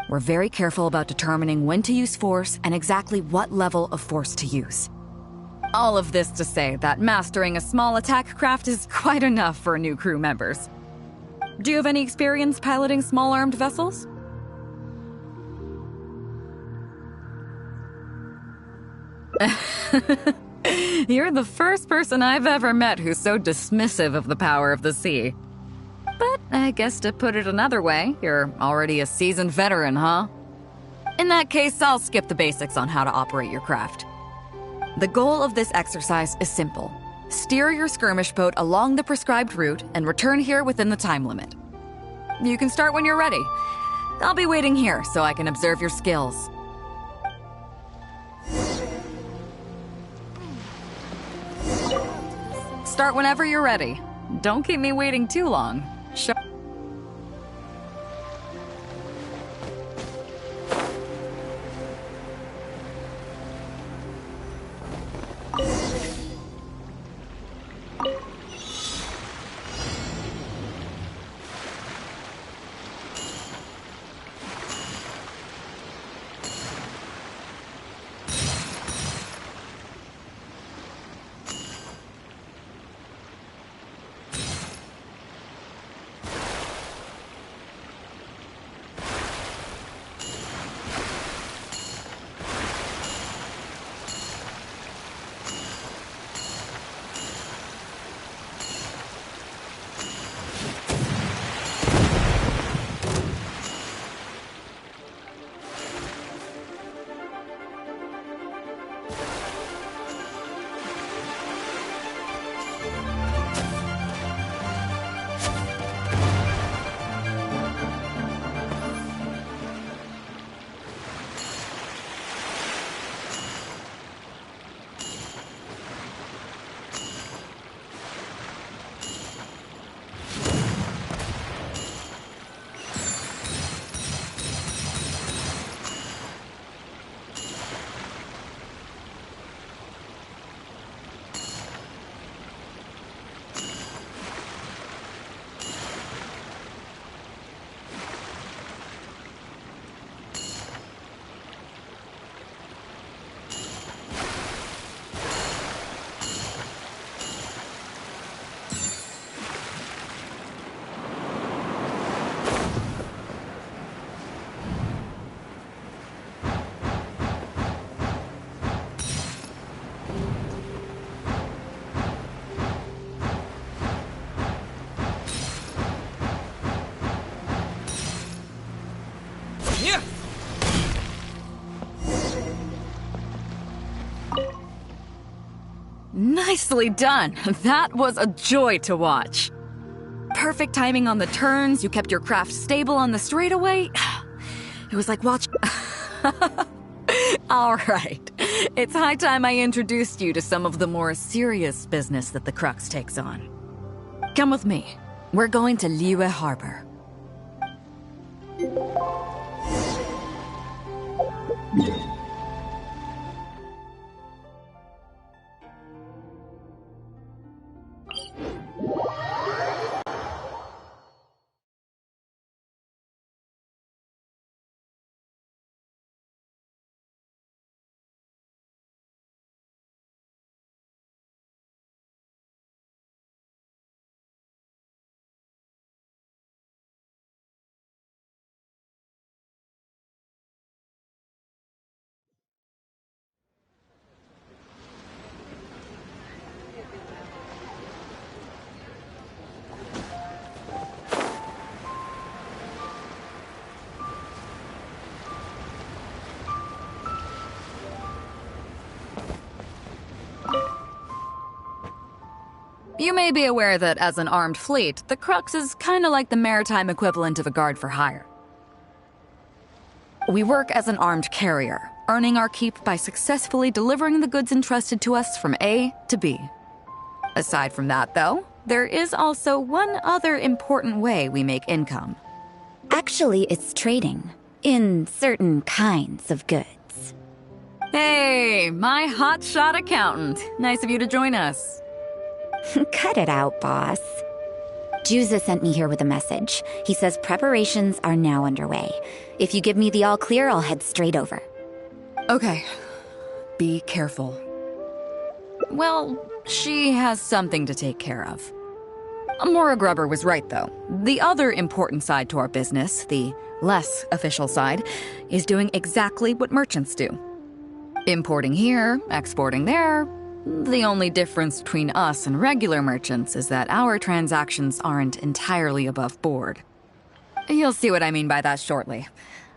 We're very careful about determining when to use force and exactly what level of force to use. All of this to say that mastering a small attack craft is quite enough for new crew members. Do you have any experience piloting small armed vessels? You're the first person I've ever met who's so dismissive of the power of the sea. But I guess to put it another way, you're already a seasoned veteran, huh? In that case, I'll skip the basics on how to operate your craft. The goal of this exercise is simple. Steer your skirmish boat along the prescribed route and return here within the time limit. You can start when you're ready. I'll be waiting here so I can observe your skills. Start whenever you're ready. Don't keep me waiting too long. Nicely done. That was a joy to watch. Perfect timing on the turns, you kept your craft stable on the straightaway. It was like watching... All right. It's high time I introduced you to some of the more serious business that the Crux takes on. Come with me. We're going to Liyue Harbor. You may be aware that as an armed fleet, the Crux is kinda like the maritime equivalent of a guard for hire. We work as an armed carrier, earning our keep by successfully delivering the goods entrusted to us from A to B. Aside from that, though, there is also one other important way we make income. Actually, it's trading. In certain kinds of goods. Hey, my hotshot accountant. Nice of you to join us. Cut it out, boss. Juza sent me here with a message. He says preparations are now underway. If you give me the all clear, I'll head straight over. Okay. Be careful. well, she has something to take care of. Maura Grubber was right, though. The other important side to our business, the less official side, is doing exactly what merchants do. Importing here, exporting there. The only difference between us and regular merchants is that our transactions aren't entirely above board. You'll see what I mean by that shortly.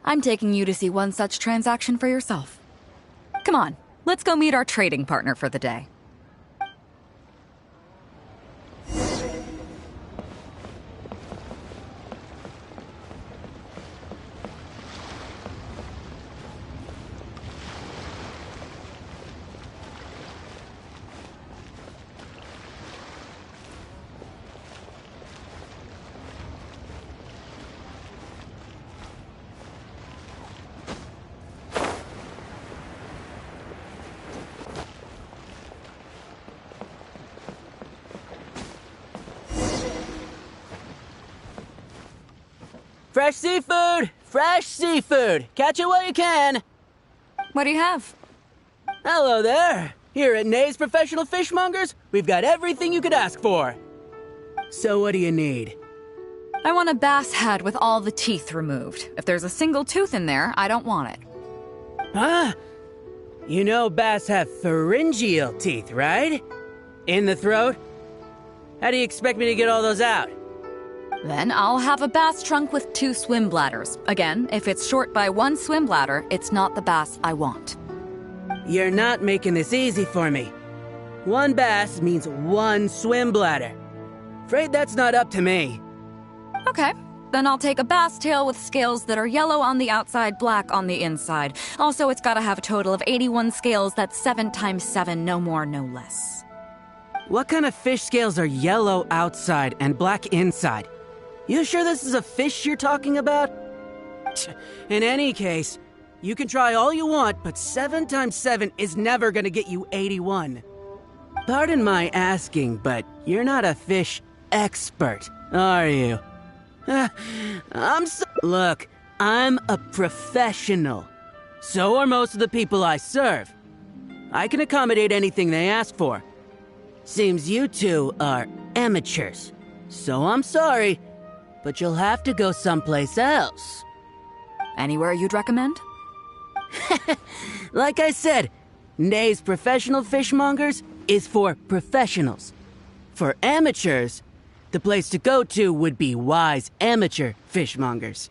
I'm taking you to see one such transaction for yourself. Come on, let's go meet our trading partner for the day. Fresh seafood! Fresh seafood! Catch it while you can! What do you have? Hello there! Here at Nay's Professional Fishmongers, we've got everything you could ask for. So what do you need? I want a bass head with all the teeth removed. If there's a single tooth in there, I don't want it. Huh? You know bass have pharyngeal teeth, right? In the throat? How do you expect me to get all those out? Then I'll have a bass trunk with 2 swim bladders. Again, if it's short by 1 swim bladder, it's not the bass I want. You're not making this easy for me. 1 bass means 1 swim bladder. Afraid that's not up to me. Okay, then I'll take a bass tail with scales that are yellow on the outside, black on the inside. Also, it's gotta have a total of 81 scales, that's 7 times 7, no more, no less. What kind of fish scales are yellow outside and black inside? You sure this is a fish you're talking about? In any case, you can try all you want, but 7 times 7 is never gonna get you 81. Pardon my asking, but you're not a fish expert, are you? Look, I'm a professional. So are most of the people I serve. I can accommodate anything they ask for. Seems you two are amateurs. So I'm sorry, but you'll have to go someplace else. Anywhere you'd recommend? Like I said, Nay's Professional Fishmongers is for professionals. For amateurs, the place to go to would be Wise Amateur Fishmongers.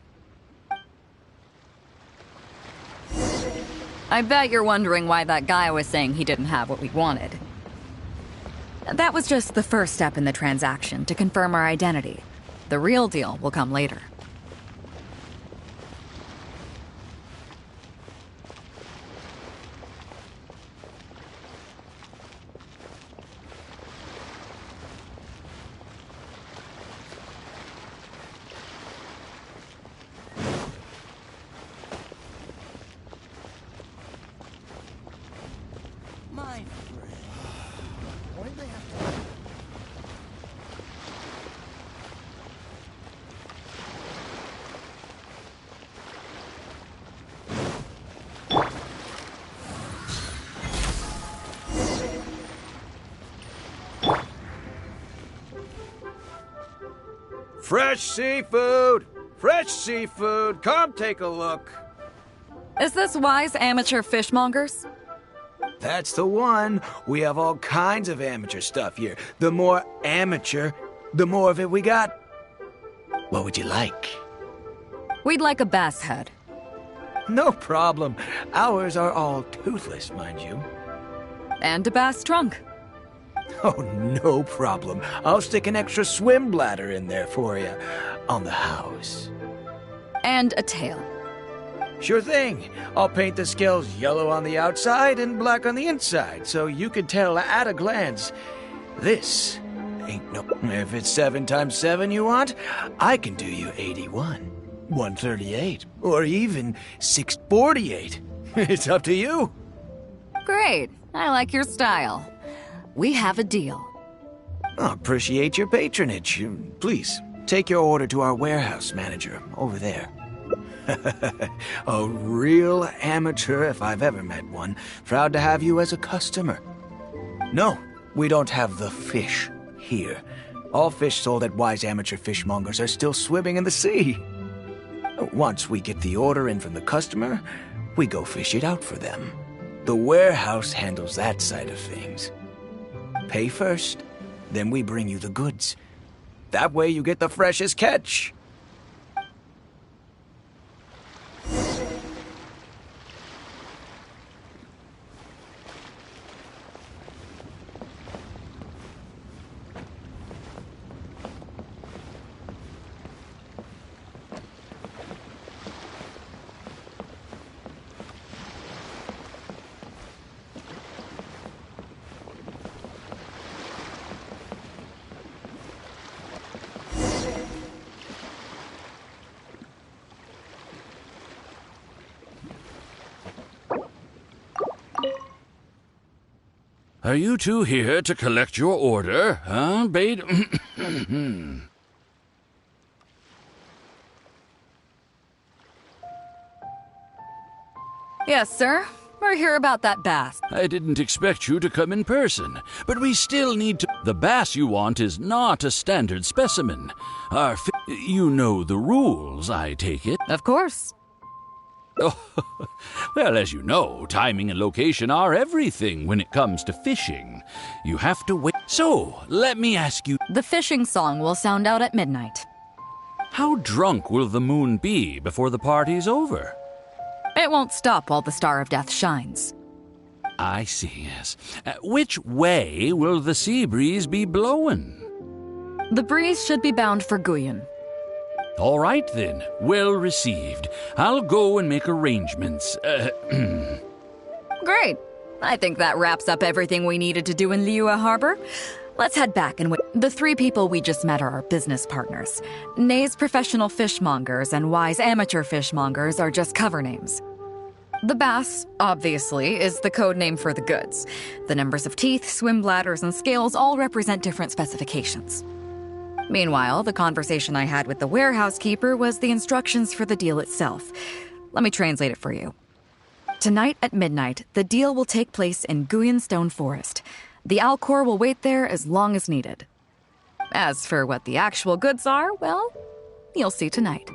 I bet you're wondering why that guy was saying he didn't have what we wanted. That was just the first step in the transaction, to confirm our identity. The real deal will come later. My friend, why do they have to... Fresh seafood! Fresh seafood! Come take a look! Is this Wise Amateur Fishmongers? That's the one. We have all kinds of amateur stuff here. The more amateur, the more of it we got. What would you like? We'd like a bass head. No problem. Ours are all toothless, mind you. And a bass trunk. Oh, no problem. I'll stick an extra swim bladder in there for you. On the house. And a tail. Sure thing. I'll paint the scales yellow on the outside and black on the inside, so you can tell at a glance. This ain't no... If it's 7 times 7 you want, I can do you 81, 138, or even 648. It's up to you. Great. I like your style. We have a deal. I appreciate your patronage. Please, take your order to our warehouse manager over there. A real amateur if I've ever met one. Proud to have you as a customer. No, we don't have the fish here. All fish sold at Wise Amateur Fishmongers are still swimming in the sea. Once we get the order in from the customer, we go fish it out for them. The warehouse handles that side of things. Pay first, then we bring you the goods. That way you get the freshest catch. Are you two here to collect your order, huh, Bade? Yes, sir. We're here about that bass. I didn't expect you to come in person, but we still need to... The bass you want is not a standard specimen. You know the rules, I take it? Of course. Oh, well, as you know, timing and location are everything when it comes to fishing. You have to wait. So, let me ask you... The fishing song will sound out at midnight. How drunk will the moon be before the party's over? It won't stop while the Star of Death shines. I see, yes. Which way will the sea breeze be blowing? The breeze should be bound for Guyan. All right, then. Well received. I'll go and make arrangements. Great. I think that wraps up everything we needed to do in Liyue Harbor. Let's head back and wait. The three people we just met are our business partners. Nay's professional fishmongers and Y's amateur fishmongers are just cover names. The bass, obviously, is the code name for the goods. The numbers of teeth, swim bladders, and scales all represent different specifications. Meanwhile, the conversation I had with the warehouse keeper was the instructions for the deal itself. Let me translate it for you. Tonight at midnight, the deal will take place in Guyan Stone Forest. The Alcor will wait there as long as needed. As for what the actual goods are, well, you'll see tonight.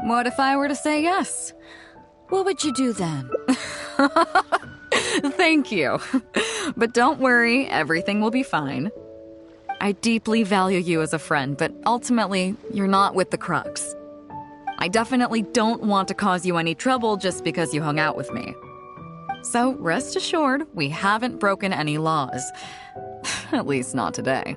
What if I were to say yes? What would you do then? Thank you. But don't worry, everything will be fine. I deeply value you as a friend, but ultimately, you're not with the Crux. I definitely don't want to cause you any trouble just because you hung out with me. So rest assured, we haven't broken any laws. At least not today.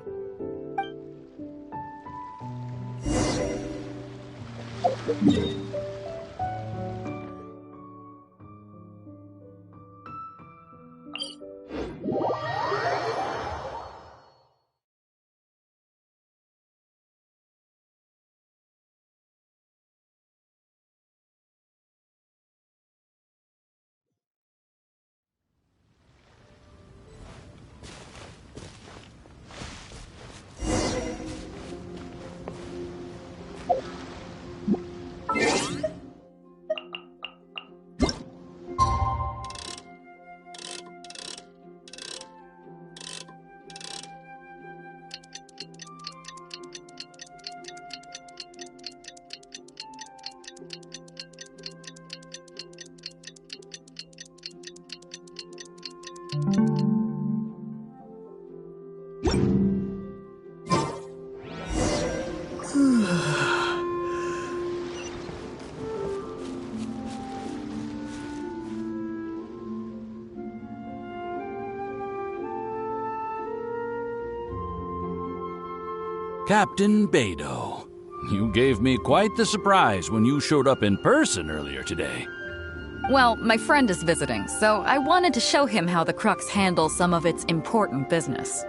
Captain Beidou, you gave me quite the surprise when you showed up in person earlier today. Well, my friend is visiting, so I wanted to show him how the Crux handles some of its important business.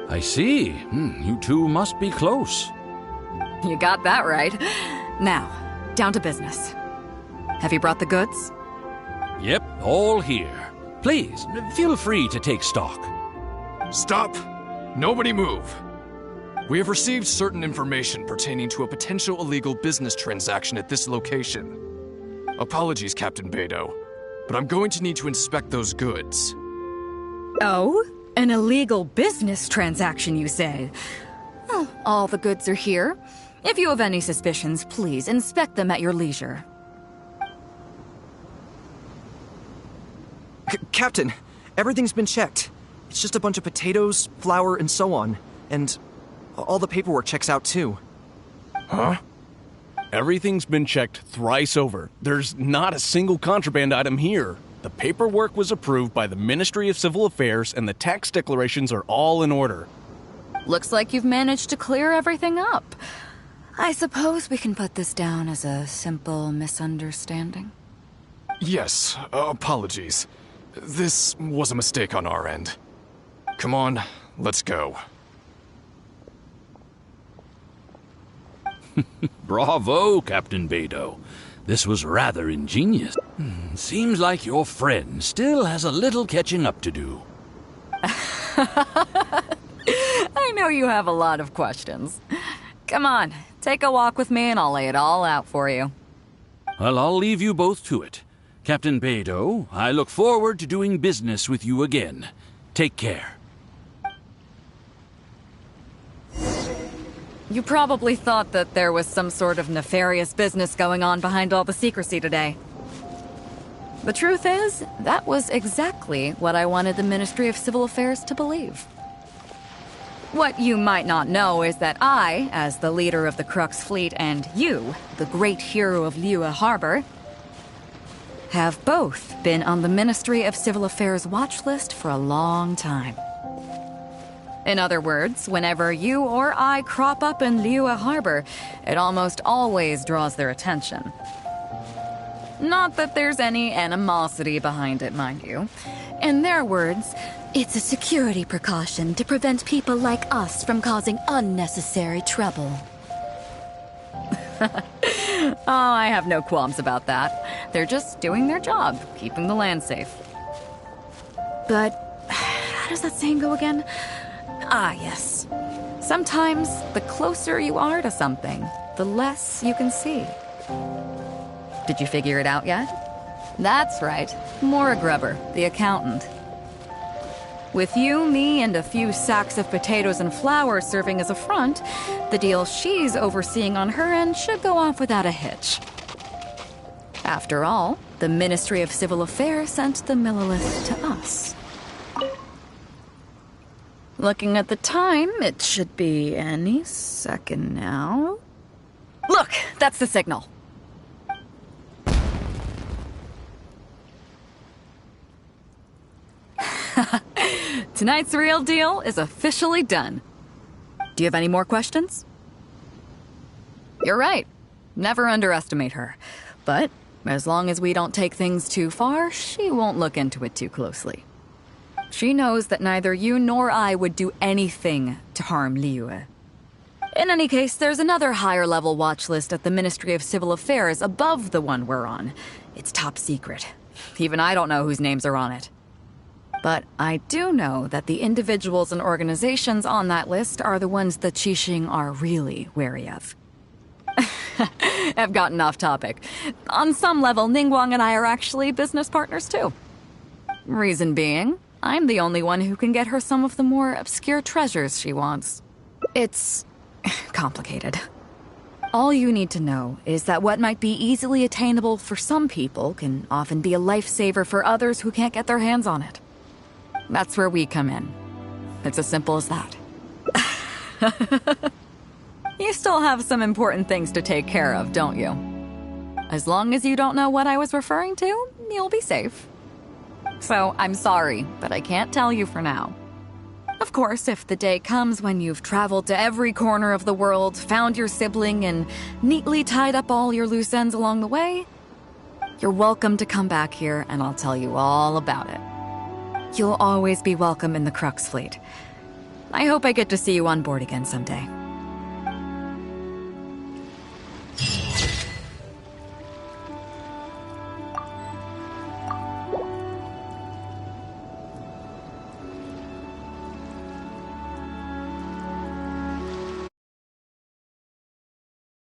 I see. You two must be close. You got that right. Now, down to business. Have you brought the goods? Yep, all here. Please, feel free to take stock. Stop! Nobody move! We have received certain information pertaining to a potential illegal business transaction at this location. Apologies, Captain Beidou, but I'm going to need to inspect those goods. Oh? An illegal business transaction, you say? Well, all the goods are here. If you have any suspicions, please inspect them at your leisure. Captain, everything's been checked. It's just a bunch of potatoes, flour, and so on. And all the paperwork checks out too. Huh? Everything's been checked thrice over. There's not a single contraband item here. The paperwork was approved by the Ministry of Civil Affairs and the tax declarations are all in order. Looks like you've managed to clear everything up. I suppose we can put this down as a simple misunderstanding. Yes, apologies. This was a mistake on our end. Come on, let's go. Bravo, Captain Beidou. This was rather ingenious. Seems like your friend still has a little catching up to do. I know you have a lot of questions. Come on, take a walk with me and I'll lay it all out for you. Well, I'll leave you both to it. Captain Beidou, I look forward to doing business with you again. Take care. You probably thought that there was some sort of nefarious business going on behind all the secrecy today. The truth is, that was exactly what I wanted the Ministry of Civil Affairs to believe. What you might not know is that I, as the leader of the Crux Fleet, and you, the great hero of Liyue Harbor, have both been on the Ministry of Civil Affairs watch list for a long time. In other words, whenever you or I crop up in Liyue Harbor, it almost always draws their attention. Not that there's any animosity behind it, mind you. In their words, it's a security precaution to prevent people like us from causing unnecessary trouble. Oh, I have no qualms about that. They're just doing their job, keeping the land safe. But how does that saying go again? Ah, yes. Sometimes the closer you are to something, the less you can see. Did you figure it out yet? That's right. Maura Grubber, the accountant. With you, me, and a few sacks of potatoes and flour serving as a front, the deal she's overseeing on her end should go off without a hitch. After all, the Ministry of Civil Affairs sent the Millilith to us. Looking at the time, it should be any second now. Look, that's the signal. Tonight's real deal is officially done. Do you have any more questions? You're right. Never underestimate her. But as long as we don't take things too far, she won't look into it too closely. She knows that neither you nor I would do anything to harm Liyue. In any case, there's another higher-level watch list at the Ministry of Civil Affairs above the one we're on. It's top secret. Even I don't know whose names are on it. But I do know that the individuals and organizations on that list are the ones the Qixing are really wary of. I've gotten off topic. On some level, Ningguang and I are actually business partners too. Reason being, I'm the only one who can get her some of the more obscure treasures she wants. It's complicated. All you need to know is that what might be easily attainable for some people can often be a lifesaver for others who can't get their hands on it. That's where we come in. It's as simple as that. You still have some important things to take care of, don't you? As long as you don't know what I was referring to, you'll be safe. So, I'm sorry, but I can't tell you for now. Of course, if the day comes when you've traveled to every corner of the world, found your sibling, and neatly tied up all your loose ends along the way, you're welcome to come back here and I'll tell you all about it. You'll always be welcome in the Crux Fleet. I hope I get to see you on board again someday.